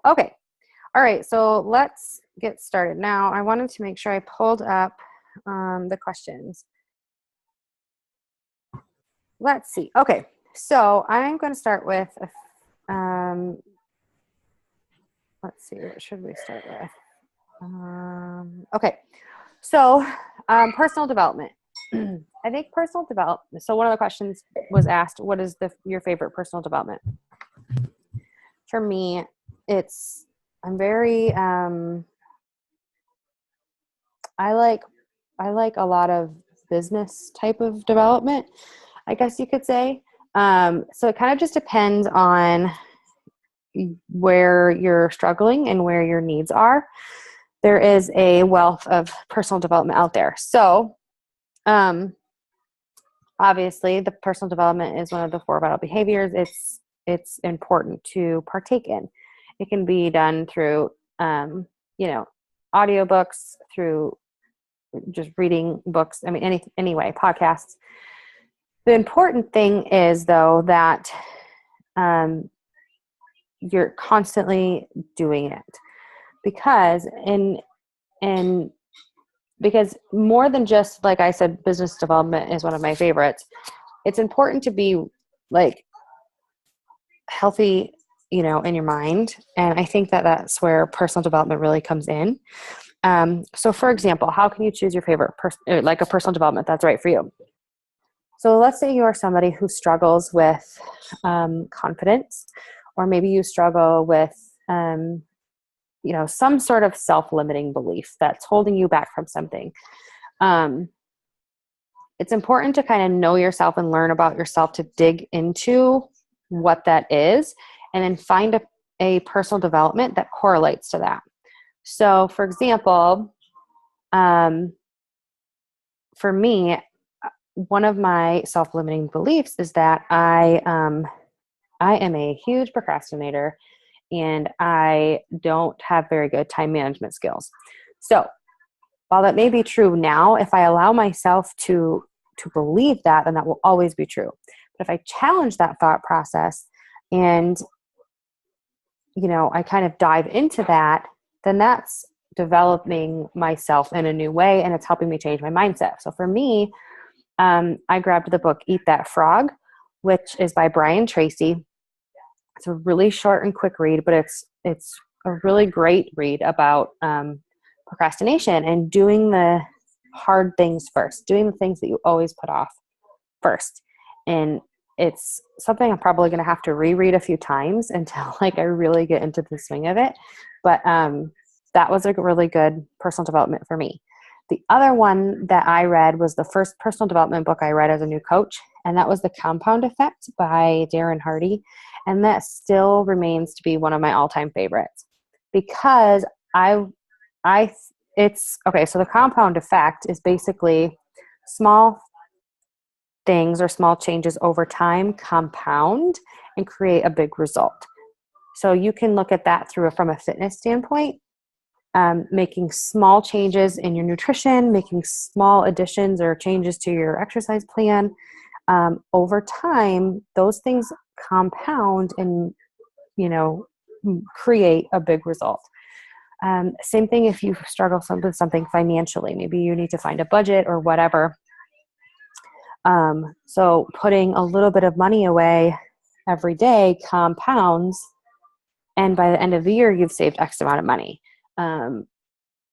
Okay. All right. So let's get started. Now, I wanted to make sure I pulled up the questions. Let's see. Okay. So I'm going to start with, let's see, what should we start with? Okay. So personal development. I think personal development. So one of the questions was asked, what is your favorite personal development? For me, I'm very, I like a lot of business type of development, I guess you could say. So it kind of just depends on where you're struggling and where your needs are. There is a wealth of personal development out there. So, obviously, the personal development is one of the 4 vital behaviors. It's important to partake in. It can be done through, audiobooks, through just reading books. I mean, anyway, podcasts. The important thing is, though, that you're constantly doing it, because because more than just, like I said, business development is one of my favorites. It's important to be like healthy, in your mind. And I think that that's where personal development really comes in. So for example, how can you choose your favorite like a personal development that's right for you? So let's say you are somebody who struggles with confidence, or maybe you struggle with, some sort of self-limiting belief that's holding you back from something. It's important to kind of know yourself and learn about yourself, to dig into what that is, and then find a personal development that correlates to that. So for example, for me, one of my self-limiting beliefs is that I am a huge procrastinator, and I don't have very good time management skills. So while that may be true now, if I allow myself to believe that, then that will always be true. But if I challenge that thought process and, I kind of dive into that, then that's developing myself in a new way, and it's helping me change my mindset. So for me, I grabbed the book Eat That Frog, which is by Brian Tracy. It's a really short and quick read, but it's a really great read about procrastination and doing the hard things first, doing the things that you always put off first. And it's something I'm probably going to have to reread a few times until I really get into the swing of it. But that was a really good personal development for me. The other one that I read was the first personal development book I read as a new coach, and that was The Compound Effect by Darren Hardy. And that still remains to be one of my all-time favorites, because it's okay. So the compound effect is basically small things or small changes over time compound and create a big result. So you can look at that from a fitness standpoint, making small changes in your nutrition, making small additions or changes to your exercise plan. Over time, those things compound and, create a big result. Same thing if you struggle with something financially. Maybe you need to find a budget or whatever. So putting a little bit of money away every day compounds, and by the end of the year, you've saved X amount of money. And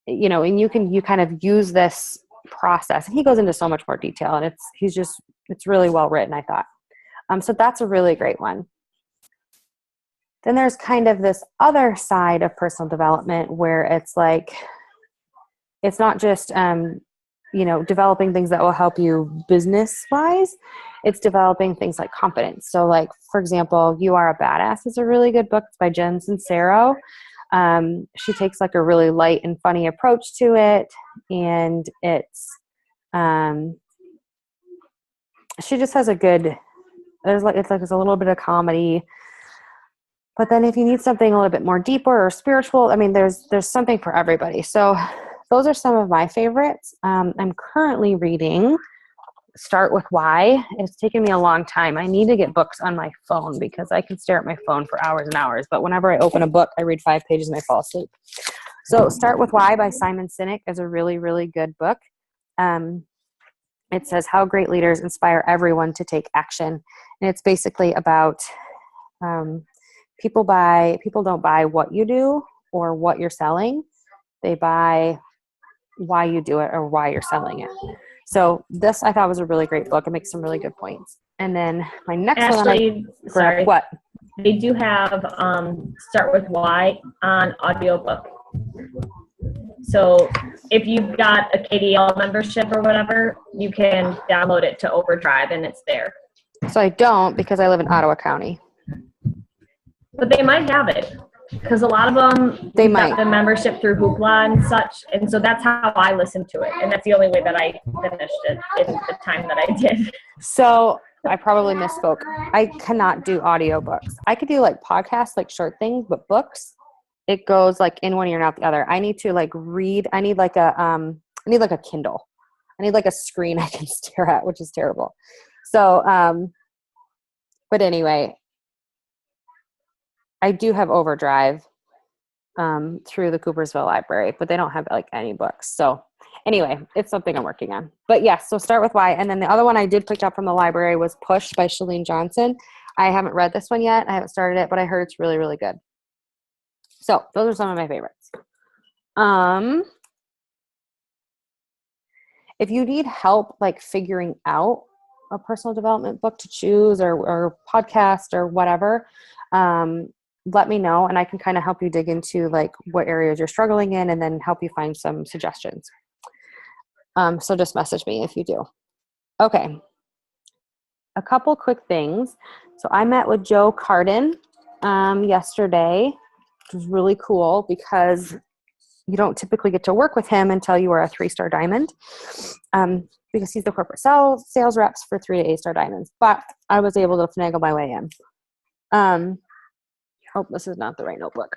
you kind of use this process. And he goes into so much more detail, and it's really well written, I thought. So that's a really great one. Then there's kind of this other side of personal development where it's like, it's not just, developing things that will help you business-wise. It's developing things like confidence. So like, for example, You Are a Badass is a really good book. It's by Jen Sincero. She takes a really light and funny approach to it. And it's, she just has there's a little bit of comedy, but then if you need something a little bit more deeper or spiritual, there's something for everybody. So those are some of my favorites. I'm currently reading Start with Why. It's taken me a long time. I need to get books on my phone because I can stare at my phone for hours and hours. But whenever I open a book, I read 5 pages and I fall asleep. So Start with Why by Simon Sinek is a really, really good book. It says how great leaders inspire everyone to take action. And it's basically about people don't buy what you do or what you're selling. They buy why you do it or why you're selling it. So this I thought was a really great book. It makes some really good points. And then my next sorry, what? They do have Start with Why on audiobook. So if you've got a KDL membership or whatever, you can download it to Overdrive and it's there. So I don't because I live in Ottawa County. But they might have it because a lot of them got the membership through Hoopla and such. And so that's how I listened to it. And that's the only way that I finished it in the time that I did. So I probably misspoke. I cannot do audiobooks. I could do like podcasts, like short things, but books, it goes like in one ear and out the other. I need to like read. I need like a Kindle. I need like a screen I can stare at, which is terrible. So, but anyway, I do have Overdrive through the Coopersville Library, but they don't have like any books. So anyway, it's something I'm working on. But yes, so Start with Why. And then the other one I did pick up from the library was Push by Chalene Johnson. I haven't read this one yet. I haven't started it, but I heard it's really, really good. So those are some of my favorites. If you need help like figuring out a personal development book to choose or podcast or whatever, let me know and I can kind of help you dig into like what areas you're struggling in and then help you find some suggestions. So just message me if you do. Okay. A couple quick things. So I met with Joe Carden yesterday, which was really cool because you don't typically get to work with him until you are a 3-star diamond, because he's the corporate sales reps for 3 to 8-star diamonds. But I was able to finagle my way in. Oh, this is not the right notebook.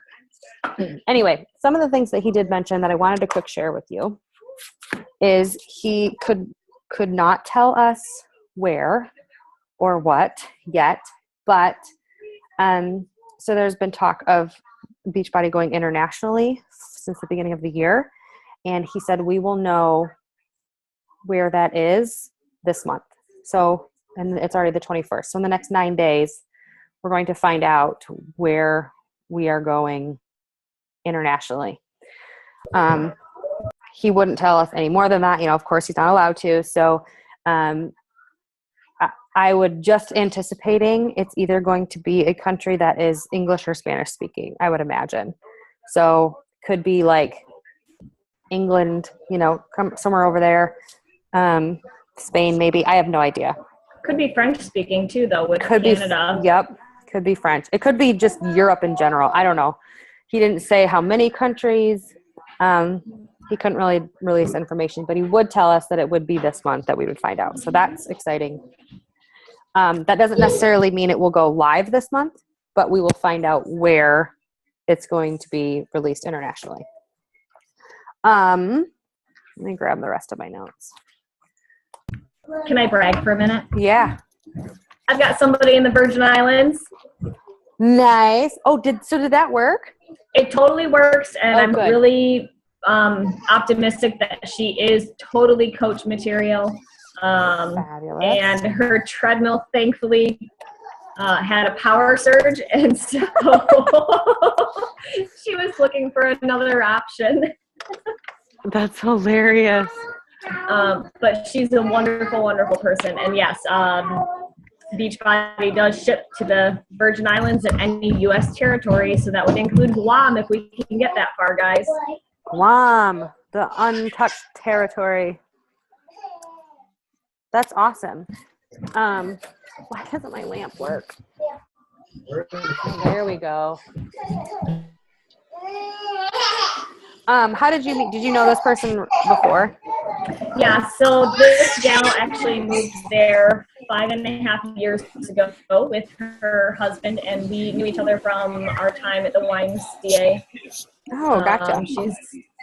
Anyway, some of the things that he did mention that I wanted to quick share with you is he could not tell us where or what yet, but so there's been talk of Beachbody going internationally since the beginning of the year, and he said we will know where that is this month. So, and it's already the 21st. So in the next 9 days, we're going to find out where we are going internationally. He wouldn't tell us any more than that. You know, of course, he's not allowed to. So I would just anticipating it's either going to be a country that is English or Spanish speaking, I would imagine. So could be like England, you know, somewhere over there. Spain, maybe. I have no idea. Could be French speaking too, though, with Canada. Yep. Could be French. It could be just Europe in general. I don't know. He didn't say how many countries. He couldn't really release information, but he would tell us that it would be this month that we would find out. So that's exciting. That doesn't necessarily mean it will go live this month, but we will find out where it's going to be released internationally. Let me grab the rest of my notes. Can I brag for a minute? Yeah. I've got somebody in the Virgin Islands. Nice. Oh, did that work? It totally works, and I'm good. really optimistic that she is totally coach material. Fabulous. And her treadmill, thankfully, had a power surge, and so she was looking for another option. That's hilarious. But she's a wonderful, wonderful person. And yes, Beachbody does ship to the Virgin Islands and any U.S. territory, so that would include Guam if we can get that far, guys. Guam, the untouched territory. That's awesome. Why doesn't my lamp work? There we go. How did you meet? Did you know this person before? Yeah, so this gal actually moved there 5.5 years ago with her husband, and we knew each other from our time at the YMCA. Oh, gotcha. She's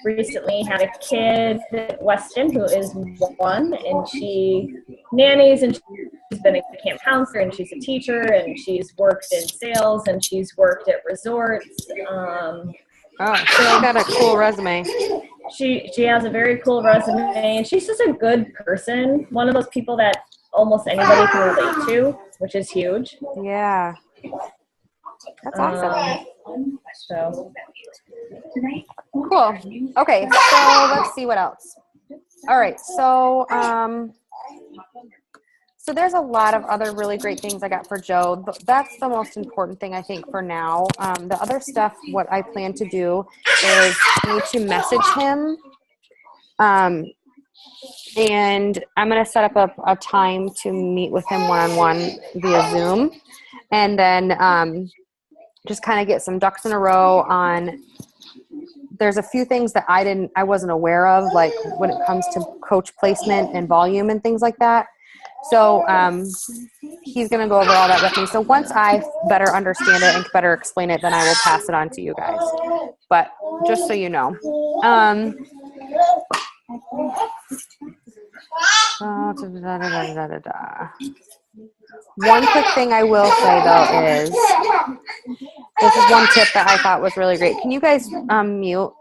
recently had a kid, Weston, who is 1, and she nannies, and she's been a camp counselor, and she's a teacher, and she's worked in sales, and she's worked at resorts. Oh, she's got a cool resume. She has a very cool resume, and she's just a good person. One of those people that almost anybody can relate to, which is huge. Yeah. That's awesome. So cool. Okay, so let's see what else. All right, so so there's a lot of other really great things I got for Joe, but that's the most important thing I think for now. The other stuff, what I plan to do is I need to message him, and I'm going to set up a time to meet with him one-on-one via Zoom, and then just kind of get some ducks in a row on. There's a few things that I wasn't aware of, like when it comes to coach placement and volume and things like that. So he's going to go over all that with me. So once I better understand it and better explain it, then I will pass it on to you guys. But just so you know. One quick thing I will say, though, is this is one tip that I thought was really great. Can you guys mute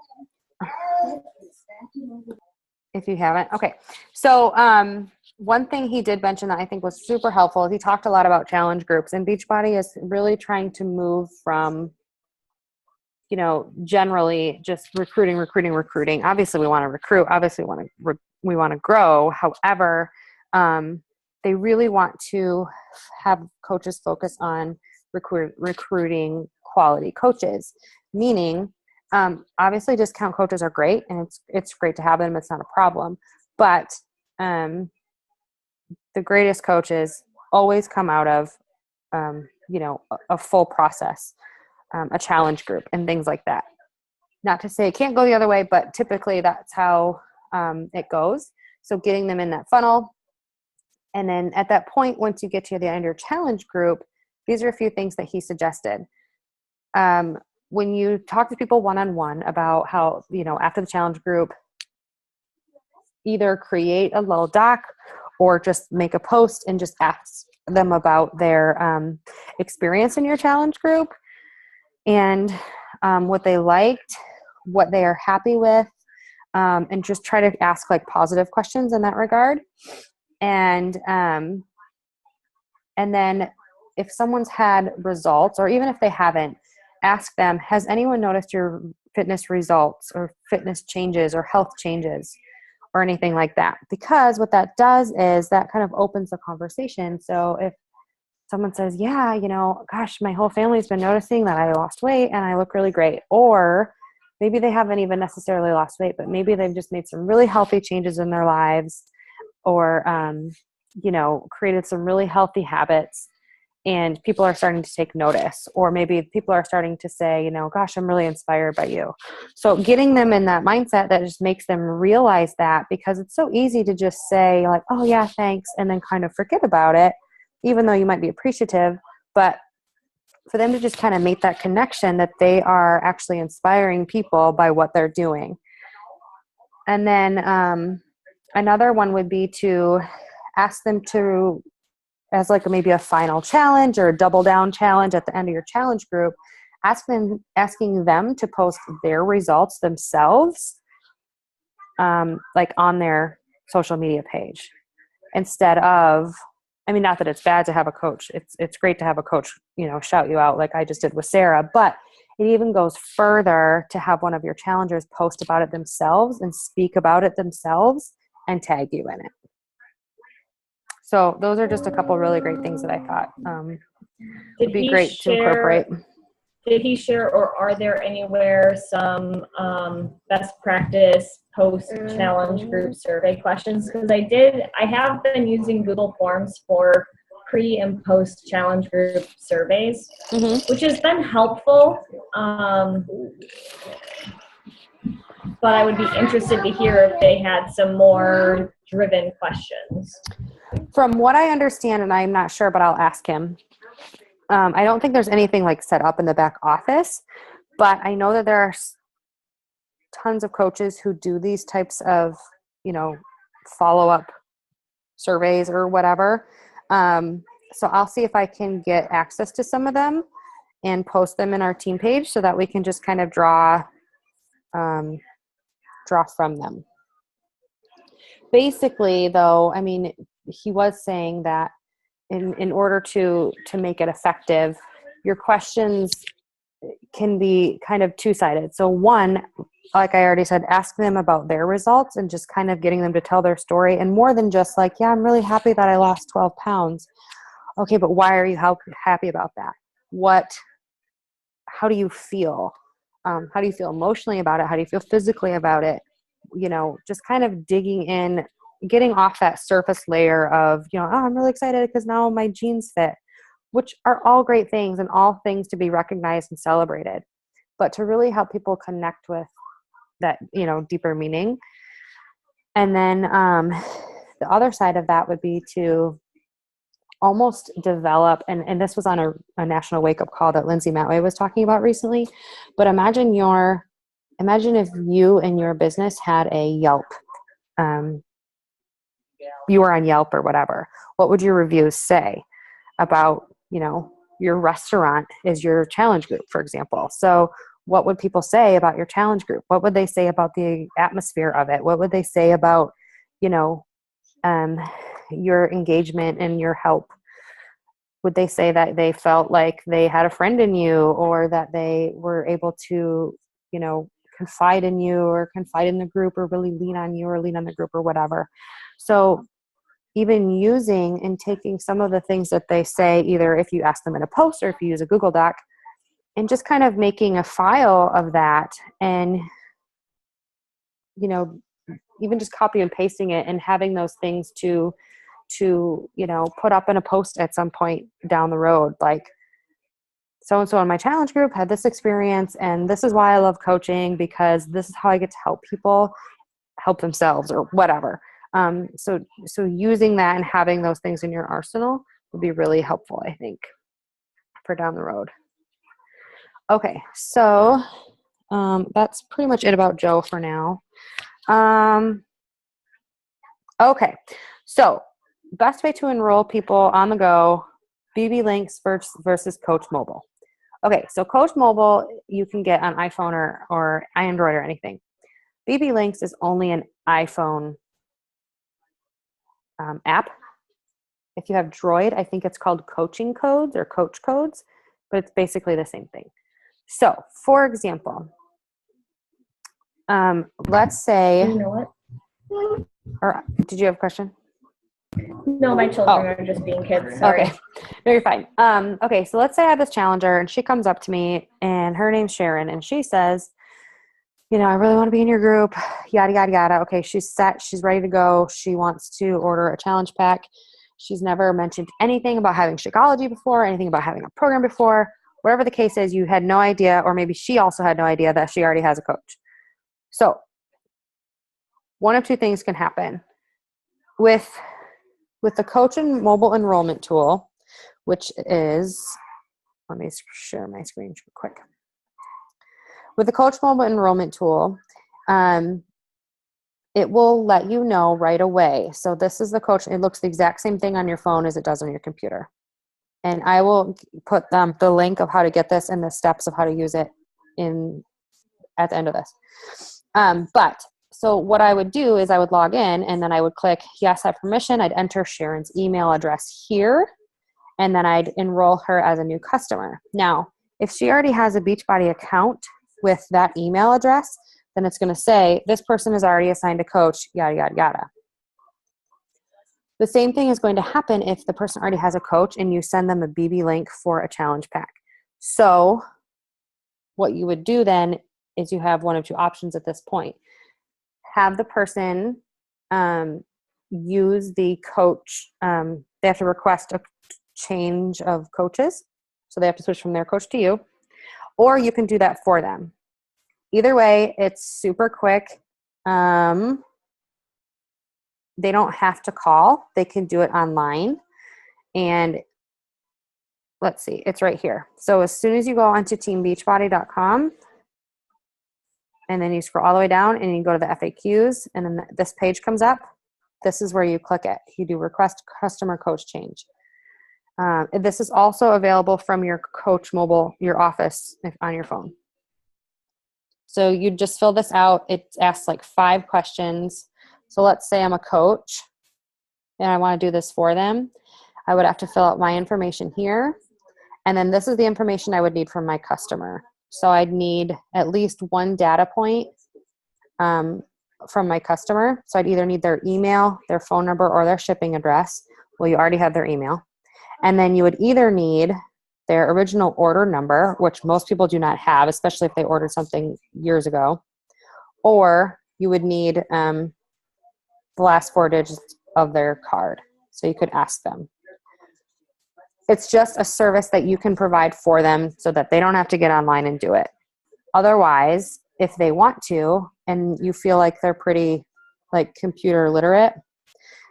if you haven't? Okay. So one thing he did mention that I think was super helpful is he talked a lot about challenge groups, and Beachbody is really trying to move from, generally just recruiting. Obviously, we want to recruit. Obviously, we want to grow. However, they really want to have coaches focus on recruiting quality coaches, meaning obviously discount coaches are great, and it's great to have them. It's not a problem, but the greatest coaches always come out of, a full process, a challenge group and things like that. Not to say it can't go the other way, but typically that's how it goes. So getting them in that funnel. And then at that point, once you get to the end of your challenge group, these are a few things that he suggested. When you talk to people one-on-one about how, after the challenge group, either create a little doc or just make a post and just ask them about their experience in your challenge group and what they liked, what they are happy with, and just try to ask like positive questions in that regard. And then if someone's had results, or even if they haven't, ask them, has anyone noticed your fitness results or fitness changes or health changes or anything like that? Because what that does is that kind of opens the conversation. So if someone says, yeah, gosh, my whole family's been noticing that I lost weight and I look really great. Or maybe they haven't even necessarily lost weight, but maybe they've just made some really healthy changes in their lives, or, created some really healthy habits, and people are starting to take notice. Or maybe people are starting to say, gosh, I'm really inspired by you. So getting them in that mindset that just makes them realize that, because it's so easy to just say like, oh yeah, thanks, and then kind of forget about it, even though you might be appreciative. But for them to just kind of make that connection that they are actually inspiring people by what they're doing. And then another one would be to ask them to, as like maybe a final challenge or a double down challenge at the end of your challenge group, asking them to post their results themselves, like on their social media page, instead of, not that it's bad to have a coach. It's great to have a coach, shout you out like I just did with Sarah, but it even goes further to have one of your challengers post about it themselves and speak about it themselves and tag you in it. So those are just a couple really great things that I thought would be great to incorporate. Did he share, or are there anywhere some best practice post-challenge group survey questions? Because I have been using Google Forms for pre and post-challenge group surveys, which has been helpful. But I would be interested to hear if they had some more driven questions. From what I understand, and I'm not sure, but I'll ask him. I don't think there's anything like set up in the back office, but I know that there are tons of coaches who do these types of, follow-up surveys or whatever. So I'll see if I can get access to some of them and post them in our team page so that we can just kind of draw from them. Basically, though, I mean, he was saying that in order to make it effective, your questions can be kind of two-sided. So one, like I already said, ask them about their results and just kind of getting them to tell their story, and more than just like, yeah, I'm really happy that I lost 12 pounds. Okay, but why are you happy about that? How do you feel? How do you feel emotionally about it? How do you feel physically about it? You know, just kind of digging in, getting off that surface layer of, you know, oh, I'm really excited because now my jeans fit, which are all great things and all things to be recognized and celebrated. But to really help people connect with that, you know, deeper meaning. And then the other side of that would be to almost develop, and this was on a national wake-up call that Lindsay Matway was talking about recently, but imagine if you and your business had a Yelp, you were on Yelp or whatever. What would your reviews say about, you know, your restaurant is your challenge group, for example? So what would people say about your challenge group? What would they say about the atmosphere of it? What would they say about, you know, your engagement and your help? Would they say that they felt like they had a friend in you, or that they were able to, you know, confide in you or confide in the group, or really lean on you or lean on the group or whatever? So even using and taking some of the things that they say, either if you ask them in a post or if you use a Google Doc, and just kind of making a file of that, and, you know, even just copy and pasting it and having those things to, you know, put up in a post at some point down the road, like, so-and-so in my challenge group had this experience, and this is why I love coaching, because this is how I get to help people help themselves or whatever. So using that and having those things in your arsenal would be really helpful, I think, for down the road. Okay, so that's pretty much it about Joe for now. Okay, so best way to enroll people on the go, BBlinks versus Coach Mobile. Okay, so Coach Mobile you can get on iPhone or Android or anything. BBlinks is only an iPhone app. If you have Droid, I think it's called Coaching Codes or Coach Codes, but it's basically the same thing. So, for example, let's say. You know what? Or did you have a question? No, my children are just being kids. Sorry. Okay. No, you're fine. Okay, so let's say I have this challenger and she comes up to me and her name's Sharon and she says, you know, I really want to be in your group, yada, yada, yada. Okay, she's set. She's ready to go. She wants to order a challenge pack. She's never mentioned anything about having Shakeology before, anything about having a program before. Whatever the case is, you had no idea, or maybe she also had no idea that she already has a coach. So one of two things can happen. With the Coach and Mobile Enrollment tool, which is, let me share my screen real quick. With the Coach Mobile Enrollment tool, it will let you know right away. So this is the Coach. It looks the exact same thing on your phone as it does on your computer. And I will put the link of how to get this and the steps of how to use it at the end of this. But so what I would do is I would log in and then I would click yes, I have permission. I'd enter Sharon's email address here, and then I'd enroll her as a new customer. Now, if she already has a Beachbody account with that email address, then it's going to say this person is already assigned a coach, yada, yada, yada. The same thing is going to happen if the person already has a coach and you send them a BB link for a challenge pack. So what you would do then is you have one of two options at this point. Have the person use the coach. They have to request a change of coaches. So they have to switch from their coach to you. Or you can do that for them. Either way, it's super quick. They don't have to call. They can do it online. And let's see, it's right here. So as soon as you go onto teambeachbody.com, and then you scroll all the way down and you go to the FAQs, and then this page comes up, this is where you click it. You do request customer coach change. This is also available from your coach mobile, your office on your phone. So you just fill this out. It asks like 5 questions. So let's say I'm a coach and I want to do this for them. I would have to fill out my information here. And then this is the information I would need from my customer. So I'd need at least 1 data point from my customer. So I'd either need their email, their phone number, or their shipping address. Well, you already have their email. And then you would either need their original order number, which most people do not have, especially if they ordered something years ago, or you would need the last 4 digits of their card. So you could ask them. It's just a service that you can provide for them so that they don't have to get online and do it. Otherwise, if they want to, and you feel like they're pretty like computer literate,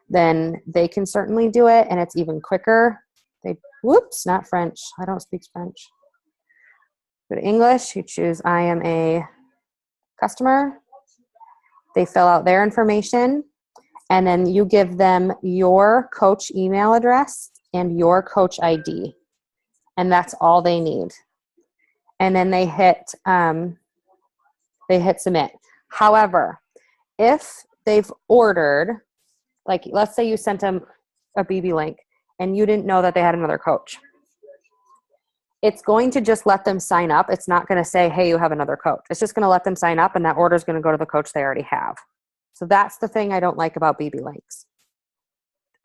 then they can certainly do it, and it's even quicker. Whoops, not French. I don't speak French. Go to English, you choose I am a customer. They fill out their information, and then you give them your coach email address and your coach ID. And that's all they need. And then they hit submit. However, if they've ordered, like let's say you sent them a BB link and you didn't know that they had another coach, it's going to just let them sign up. It's not going to say, hey, you have another coach. It's just going to let them sign up, and that order is going to go to the coach they already have. So that's the thing I don't like about BBlinks.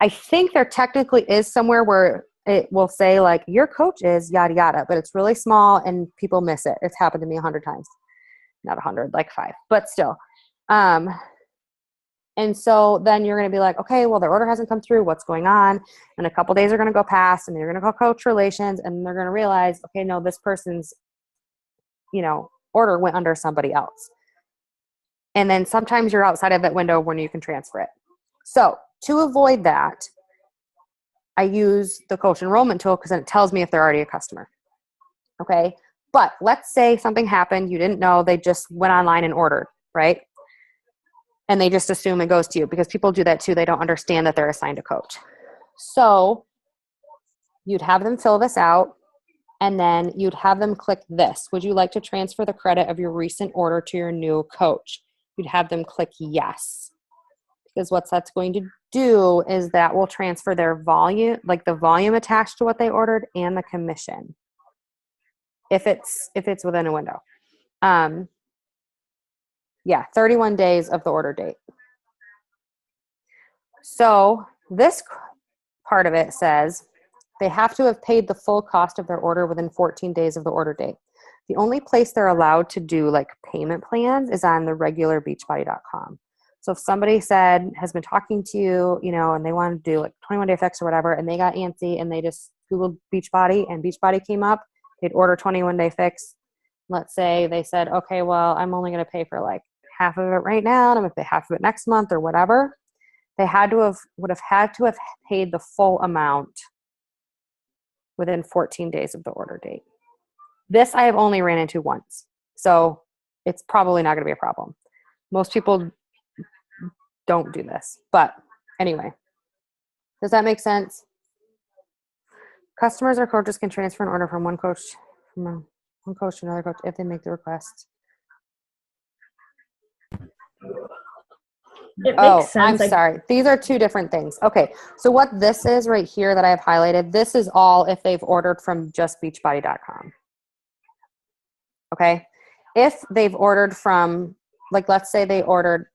I think there technically is somewhere where it will say like your coach is yada yada, but it's really small and people miss it. It's happened to me 100 times. Not 100, like 5, but still. And so then you're going to be like, okay, well, their order hasn't come through. What's going on? And a couple days are going to go past, and they're going to call coach relations, and they're going to realize, okay, no, this person's, order went under somebody else. And then sometimes you're outside of that window when you can transfer it. So to avoid that, I use the coach enrollment tool because then it tells me if they're already a customer. Okay. But let's say something happened. You didn't know. They just went online and ordered, right? And they just assume it goes to you, because people do that too. They don't understand that they're assigned a coach. So you'd have them fill this out, and then you'd have them click this. Would you like to transfer the credit of your recent order to your new coach? You'd have them click yes. Because what that's going to do is that will transfer their volume, like the volume attached to what they ordered, and the commission, if it's within a window. 31 days of the order date. So this part of it says they have to have paid the full cost of their order within 14 days of the order date. The only place they're allowed to do like payment plans is on the regular beachbody.com. So if somebody has been talking to you, and they want to do like 21-day fix or whatever, and they got antsy and they just Googled Beachbody and Beachbody came up, they'd order 21-day fix. Let's say they said, okay, well, I'm only going to pay for like half of it right now, and I'm going to pay half of it next month or whatever. They would have had to have paid the full amount within 14 days of the order date. This I have only ran into once, so it's probably not going to be a problem. Most people don't do this, but anyway, does that make sense? Customers or coaches can transfer an order from one coach to another coach if they make the request. It makes sense. I'm sorry. These are 2 different things. Okay, so what this is right here that I have highlighted, this is all if they've ordered from just beachbody.com. Okay, if they've ordered from, like, let's say they ordered,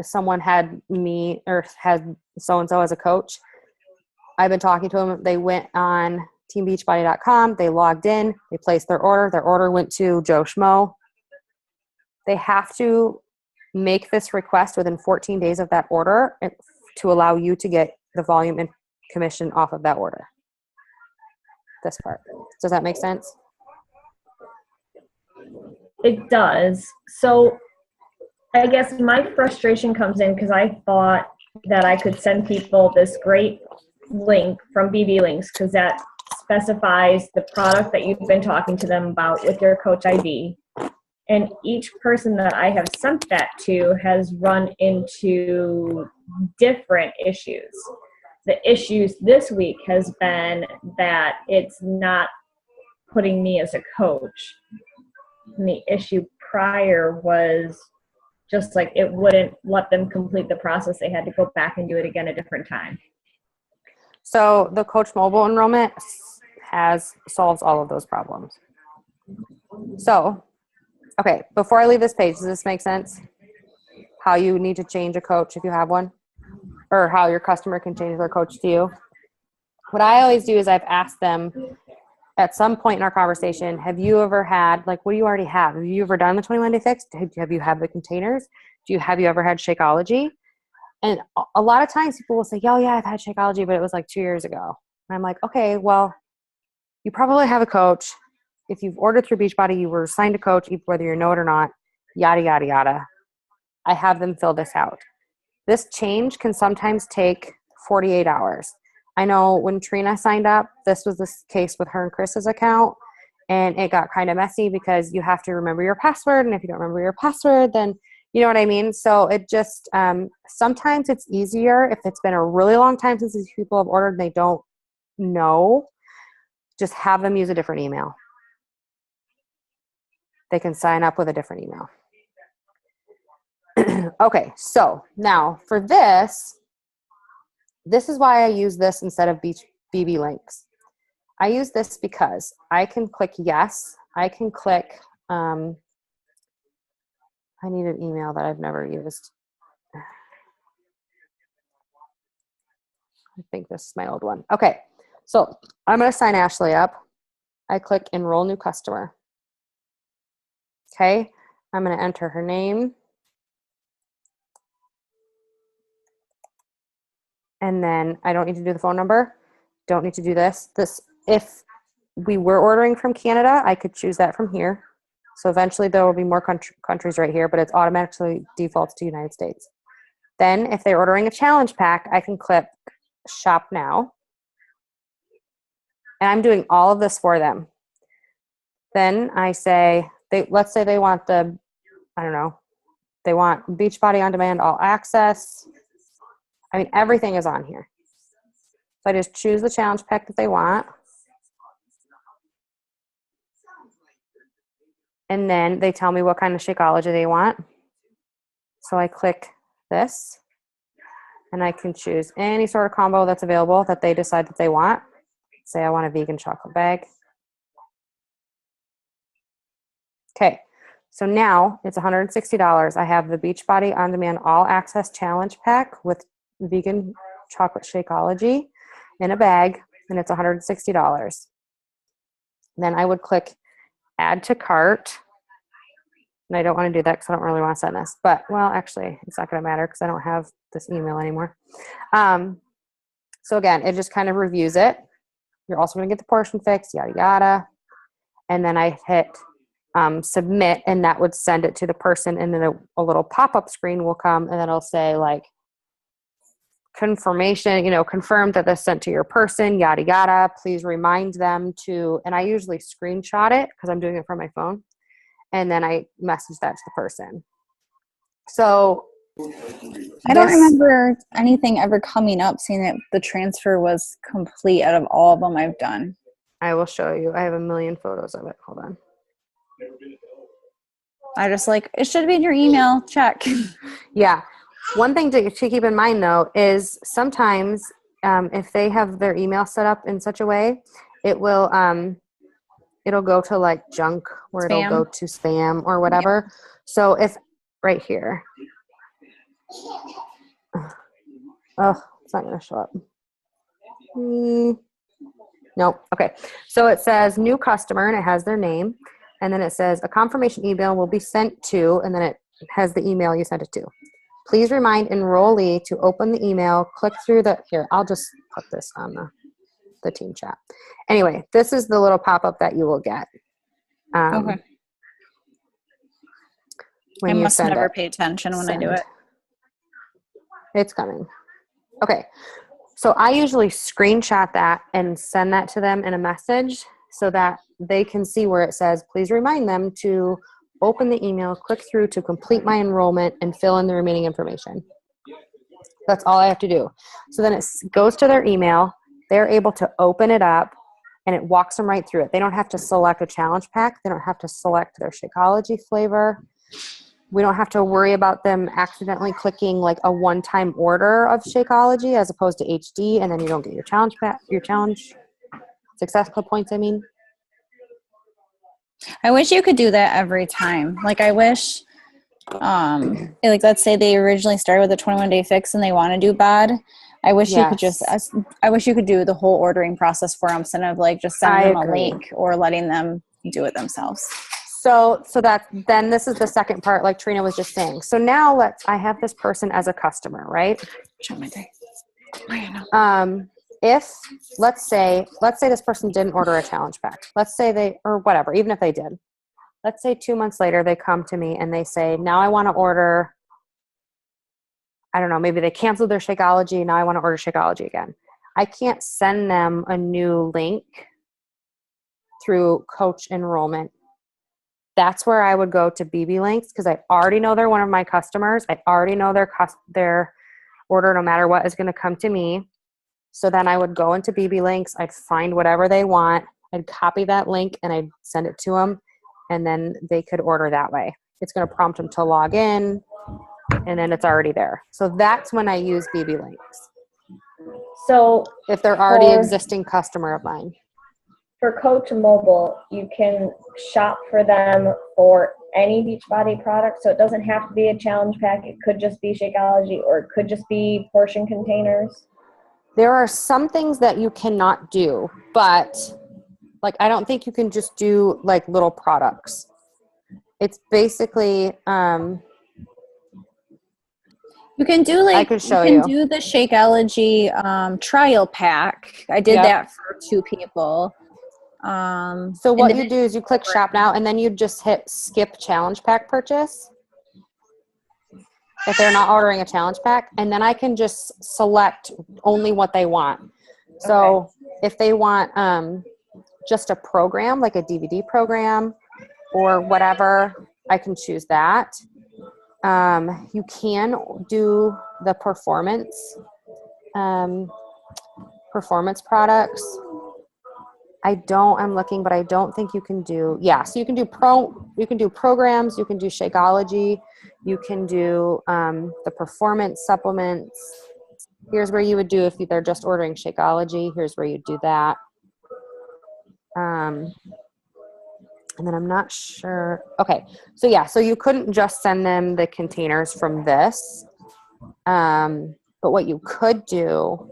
someone had me or had so-and-so as a coach. I've been talking to them. They went on teambeachbody.com. They logged in. They placed their order. Their order went to Joe Schmo. They have to make this request within 14 days of that order to allow you to get the volume and commission off of that order. This part. Does that make sense? It does. So I guess my frustration comes in because I thought that I could send people this great link from BBlinks, because that specifies the product that you've been talking to them about with your coach ID. And each person that I have sent that to has run into different issues. The issues this week has been that it's not putting me as a coach. And the issue prior was just like it wouldn't let them complete the process. They had to go back and do it again a different time. So the Coach Mobile enrollment solves all of those problems. So, okay, before I leave this page, does this make sense? How you need to change a coach if you have one? Or how your customer can change their coach to you? What I always do is I've asked them at some point in our conversation, have you ever had, like, what do you already have? Have you ever done the 21-day fix? Have you had the containers? Have you ever had Shakeology? And a lot of times people will say, oh yeah, I've had Shakeology, but it was like 2 years ago. And I'm like, okay, well, you probably have a coach. If you've ordered through Beachbody, you were assigned a coach, whether you know it or not, yada, yada, yada. I have them fill this out. This change can sometimes take 48 hours. I know when Trina signed up, this was the case with her and Chris's account, and it got kind of messy because you have to remember your password, and if you don't remember your password, then you know what I mean? So it just, sometimes it's easier if it's been a really long time since these people have ordered and they don't know, just have them use a different email. They can sign up with a different email. Okay, so now for this is why I use this instead of BBlinks. I use this because I can click yes. I can click, I need an email that I've never used. I think this is my old one. Okay, so I'm going to sign Ashley up. I click enroll new customer. Okay, I'm going to enter her name. And then I don't need to do the phone number. Don't need to do this. If we were ordering from Canada, I could choose that from here. So eventually there will be more countries right here, but it's automatically defaults to United States. Then if they're ordering a challenge pack, I can click shop now. And I'm doing all of this for them. Then I say, let's say they want they want Beachbody On Demand All Access. I mean, everything is on here. So I just choose the challenge pack that they want. And then they tell me what kind of Shakeology they want. So I click this. And I can choose any sort of combo that's available that they decide that they want. Say I want a vegan chocolate bag. Okay, so now it's $160. I have the Beachbody On Demand All Access Challenge Pack with vegan chocolate Shakeology in a bag, and it's $160. Then I would click add to cart. And I don't want to do that because I don't really want to send this. But, well, actually, it's not going to matter because I don't have this email anymore. So, again, it just kind of reviews it. You're also going to get the portion fixed, yada, yada. And then I hit submit, and that would send it to the person. And then a little pop-up screen will come, and then it'll say, like, confirmation, confirm that this sent to your person, yada, yada. Please remind them to, and I usually screenshot it because I'm doing it from my phone. And then I message that to the person. So I don't remember anything ever coming up saying that the transfer was complete out of all of them I've done. I will show you. I have a million photos of it. Hold on. I just it should be in your email. Check. Yeah. One thing to keep in mind, though, is sometimes if they have their email set up in such a way, it will it'll go to like junk or Spam. It'll go to spam or whatever. Yep. So if right here, oh, it's not going to show up. Nope. Okay. So it says new customer and it has their name. And then it says a confirmation email will be sent to, and then it has the email you sent it to. Please remind enrollee to open the email, click through here, I'll just put this on the team chat. Anyway, this is the little pop-up that you will get. Okay. I must never pay attention when I do it. It's coming. Okay. So I usually screenshot that and send that to them in a message so that they can see where it says, please remind them to open the email, click through to complete my enrollment, and fill in the remaining information. That's all I have to do. So then it goes to their email. They're able to open it up, and it walks them right through it. They don't have to select a challenge pack. They don't have to select their Shakeology flavor. We don't have to worry about them accidentally clicking like a one-time order of Shakeology as opposed to HD, and then you don't get your challenge pack, your challenge success club points, I mean. I wish you could do that every time. Like, I wish, like, let's say they originally started with a 21-day fix and they want to do bad. I wish you could just, I wish you could do the whole ordering process for them instead of like just sending them a link or letting them do it themselves. So then this is the second part, like Trina was just saying. So now I have this person as a customer, right? Check my day. If let's say this person didn't order a challenge pack. Let's say or whatever, even if they did. Let's say 2 months later, they come to me and they say, now I want to order, I don't know, maybe they canceled their Shakeology. Now I want to order Shakeology again. I can't send them a new link through coach enrollment. That's where I would go to BBlinks because I already know they're one of my customers. I already know their order, no matter what, is going to come to me. So then I would go into BBlinks. I'd find whatever they want. I'd copy that link and I'd send it to them, and then they could order that way. It's going to prompt them to log in, and then it's already there. So that's when I use BBlinks. So if they're already an existing customer of mine. For Coach Mobile, you can shop for them for any Beachbody product. So it doesn't have to be a challenge pack. It could just be Shakeology, or it could just be portion containers. There are some things that you cannot do, but like I don't think you can just do like little products. It's basically you can do like I could show you. Do the Shakeology trial pack. I did that for 2 people. So what you do is you click shop now, and then you just hit skip challenge pack purchase if they're not ordering a challenge pack, and then I can just select only what they want. So if they want just a program, like a DVD program or whatever, I can choose that. You can do the performance products. I'm looking, but I don't think you can do, so you can do programs, you can do Shakeology, you can do the performance supplements. Here's where you would do if they're just ordering Shakeology. Here's where you do that. And then I'm not sure. Okay. So you couldn't just send them the containers from this. But what you could do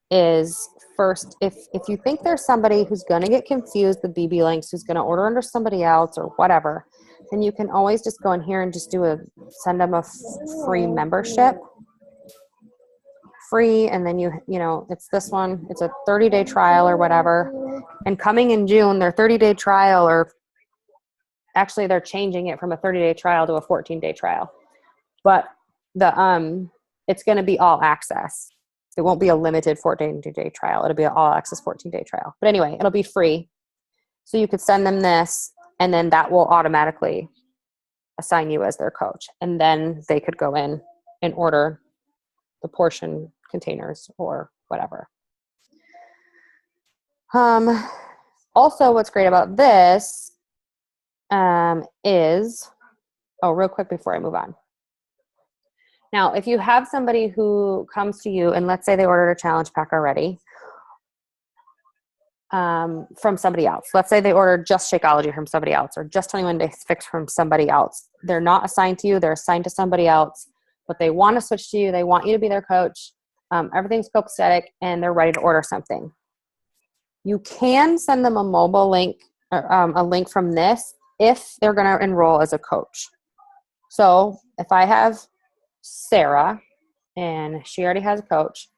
is first, if you think there's somebody who's going to get confused with BBlinks, who's going to order under somebody else or whatever, then you can always just go in here and just send them a free membership. Free, and then you know, it's this one. It's a 30-day trial or whatever. And coming in June, their 30-day trial, or actually they're changing it from a 30-day trial to a 14-day trial. But it's going to be all access. It won't be a limited 14-day trial. It'll be an all access 14-day trial. But anyway, it'll be free. So you could send them this, and then that will automatically assign you as their coach. And then they could go in and order the portion containers or whatever. Also, what's great about this is, real quick before I move on. Now, if you have somebody who comes to you and let's say they ordered a challenge pack already from somebody else. Let's say they ordered just Shakeology from somebody else, or just 21 Days Fix from somebody else. They're not assigned to you. They're assigned to somebody else, but they want to switch to you. They want you to be their coach. Everything's copacetic, and they're ready to order something. You can send them a mobile link, or a link from this if they're going to enroll as a coach. So if I have Sarah and she already has a coach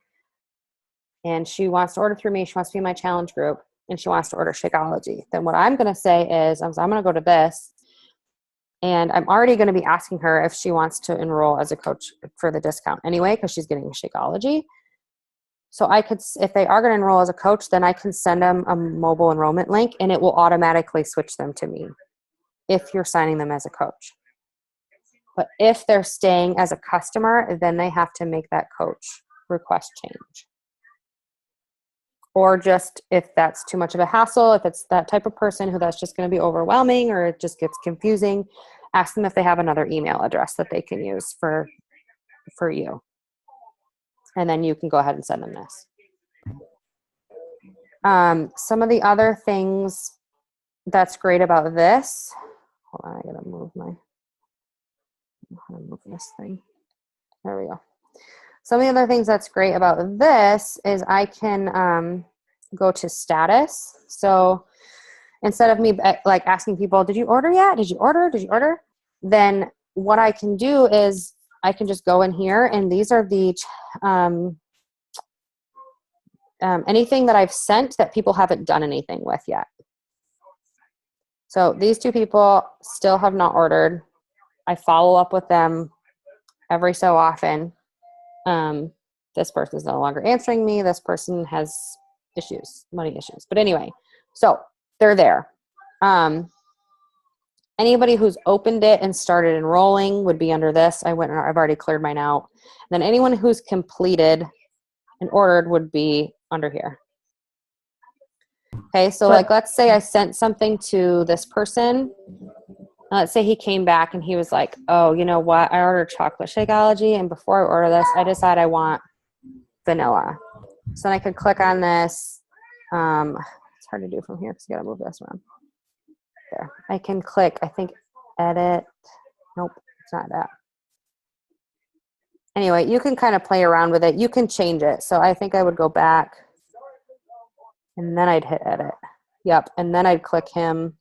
and she wants to order through me, she wants to be in my challenge group, and she wants to order Shakeology, then what I'm going to say is I'm going to go to this, and I'm already going to be asking her if she wants to enroll as a coach for the discount anyway, because she's getting Shakeology. So I could, if they are going to enroll as a coach, then I can send them a mobile enrollment link, and it will automatically switch them to me. if you're signing them as a coach. But if they're staying as a customer, then they have to make that coach request change. Or just if that's too much of a hassle, if it's that type of person who that's just going to be overwhelming or it just gets confusing, ask them if they have another email address that they can use for you. And then you can go ahead and send them this. Some of the other things that's great about this, hold on, I gotta move this thing. There we go. Some of the other things that's great about this is I can go to status. So instead of me like asking people, did you order yet? Did you order? Did you order? Then what I can do is I can just go in here, and these are the anything that I've sent that people haven't done anything with yet. So these two people still have not ordered. I follow up with them every so often. This person is no longer answering me. This person has issues, money issues. But anyway, so they're there. Anybody who's opened it and started enrolling would be under this. I've already cleared mine out. Then anyone who's completed and ordered would be under here. Okay, so like let's say I sent something to this person. Let's say he came back and he was like, oh, you know what? I ordered chocolate Shakeology, and before I order this, I decide I want vanilla. So then I could click on this. It's hard to do from here because you got to move this around. There. I can click, I think, edit. Nope, it's not that. Anyway, you can kind of play around with it. You can change it. So I think I would go back, and then I'd hit edit. Yep, and then I'd click him.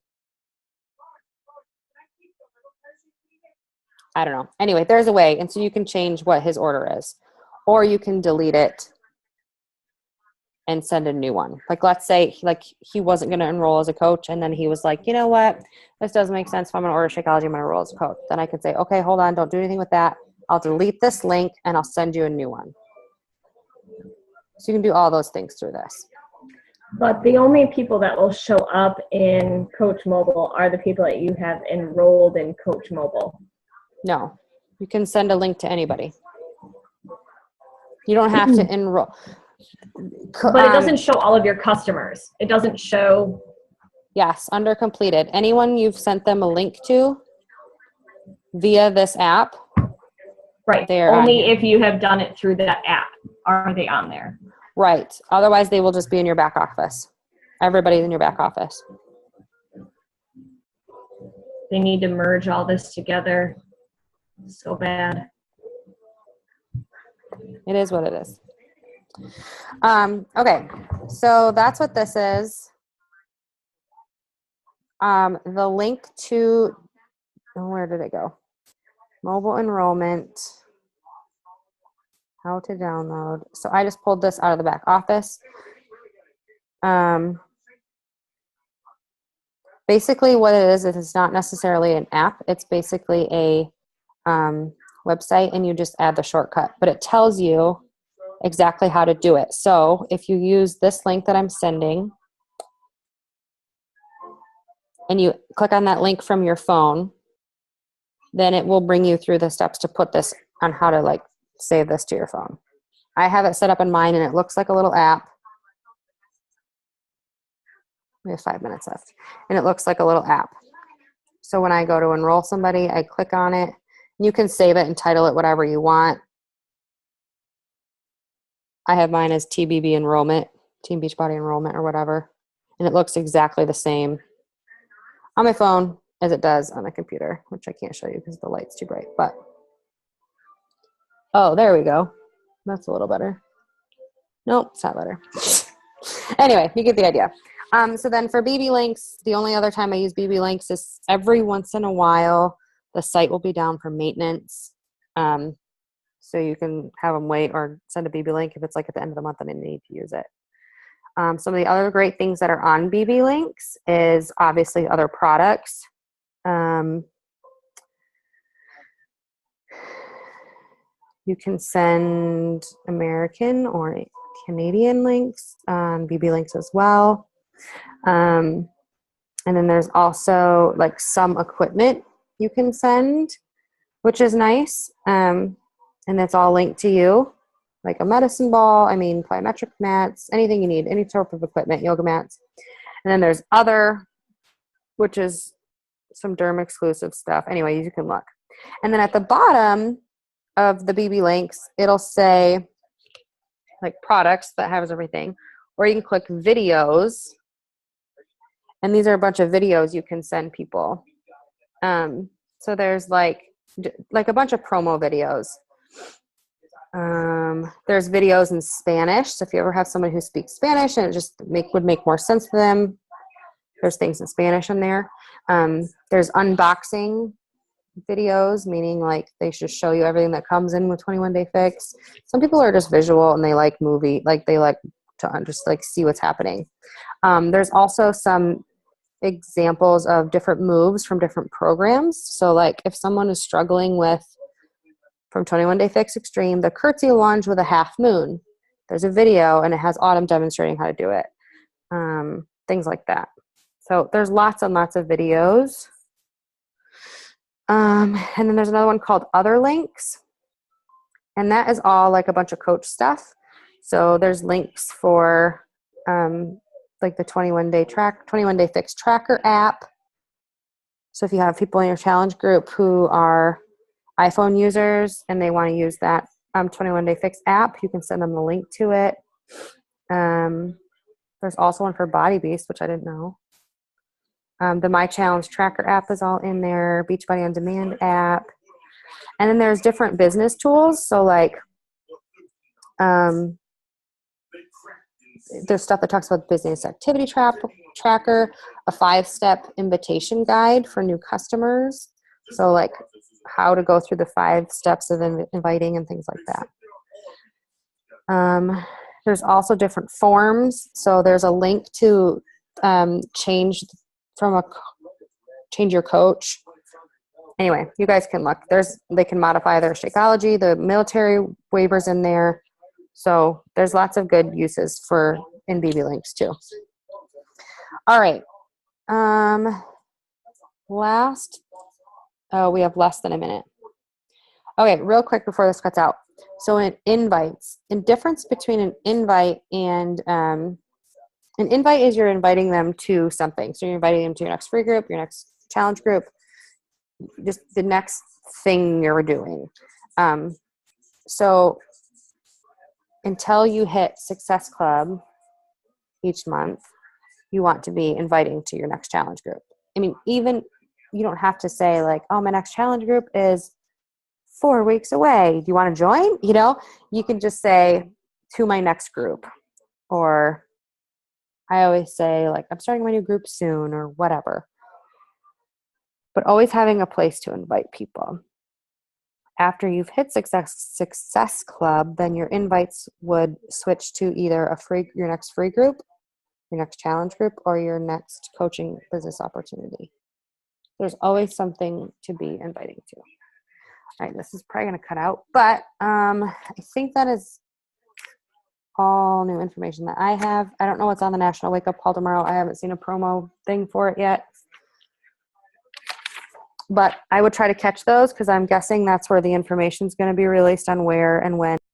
I don't know. Anyway, there's a way. And so you can change what his order is. Or you can delete it and send a new one. Like let's say like he wasn't going to enroll as a coach, and then he was like, you know what? This doesn't make sense. If I'm going to order Shakeology, I'm going to enroll as a coach. Then I could say, okay, hold on. Don't do anything with that. I'll delete this link and I'll send you a new one. So you can do all those things through this. But the only people that will show up in Coach Mobile are the people that you have enrolled in Coach Mobile. No, you can send a link to anybody. You don't have to enroll. But it doesn't show all of your customers. It doesn't show. Yes, under completed. Anyone you've sent them a link to via this app. Right. Only if you have done it through that app are they on there. Right. Otherwise, they will just be in your back office. Everybody's in your back office. They need to merge all this together so bad. It is what it is. Okay, so that's what this is. The link to, where did it go? Mobile enrollment, how to download. So I just pulled this out of the back office. Basically what it is it's not necessarily an app. It's basically a website, and you just add the shortcut, but it tells you exactly how to do it. So if you use this link that I'm sending and you click on that link from your phone, then it will bring you through the steps to put this on how to like save this to your phone. I have it set up in mine, and it looks like a little app. We have 5 minutes left, and it looks like a little app. So when I go to enroll somebody, I click on it. You can save it and title it whatever you want. I have mine as TBB enrollment, Team Beachbody enrollment or whatever. And it looks exactly the same on my phone as it does on the computer, which I can't show you because the light's too bright. But, oh, there we go. That's a little better. Nope, it's not better. Anyway, you get the idea. So then for BBlinks, the only other time I use BBlinks is every once in a while, the site will be down for maintenance. So you can have them wait or send a BBlink if it's like at the end of the month and they need to use it. Some of the other great things that are on BBlinks is obviously other products. You can send American or Canadian links, BBlinks as well. And then there's also like some equipment you can send, which is nice. And it's all linked to you, like a medicine ball, plyometric mats, anything you need, any sort of equipment, yoga mats. And then there's other, which is some derm exclusive stuff. Anyway, you can look. And then at the bottom of the BBlinks, it'll say like products that has everything, or you can click videos. And these are a bunch of videos you can send people. So there's like a bunch of promo videos. There's videos in Spanish. So if you ever have someone who speaks Spanish and it just would make more sense for them, there's things in Spanish in there. There's unboxing videos, meaning like they should show you everything that comes in with 21 Day Fix. Some people are just visual and they like movie, like they like to just like see what's happening. There's also some examples of different moves from different programs. So like if someone is struggling with, from 21 Day Fix Extreme, the curtsy lunge with a half moon, there's a video and it has Autumn demonstrating how to do it. Things like that. So there's lots and lots of videos. And then there's another one called Other Links. And that is all like a bunch of coach stuff. So there's links for like the 21 Day Fix Tracker app. So if you have people in your challenge group who are iPhone users and they want to use that 21 Day Fix app, you can send them the link to it. There's also one for Body Beast, which I didn't know. The My Challenge Tracker app is all in there, Beachbody On Demand app. And then there's different business tools. So like there's stuff that talks about business activity tracker, a 5-step invitation guide for new customers. So like how to go through the 5 steps of inviting and things like that. There's also different forms. So there's a link to change your coach. Anyway, you guys can look. They can modify their Shakeology, the military waivers in there. So there's lots of good uses in BBlinks too. All right. We have less than a minute. Okay, real quick before this cuts out. So in invites, the difference between an invite and an invite is you're inviting them to something. So you're inviting them to your next free group, your next challenge group, just the next thing you're doing. So until you hit Success Club each month, you want to be inviting to your next challenge group. Even you don't have to say like, oh, my next challenge group is 4 weeks away. Do you want to join? You can just say to my next group, or I always say like, I'm starting my new group soon or whatever. But always having a place to invite people. After you've hit Success Club, then your invites would switch to either your next free group, your next challenge group, or your next coaching business opportunity. There's always something to be inviting to. All right, this is probably going to cut out, but I think that is all new information that I have. I don't know what's on the National Wake Up Call tomorrow. I haven't seen a promo thing for it yet. But I would try to catch those because I'm guessing that's where the information is going to be released on where and when.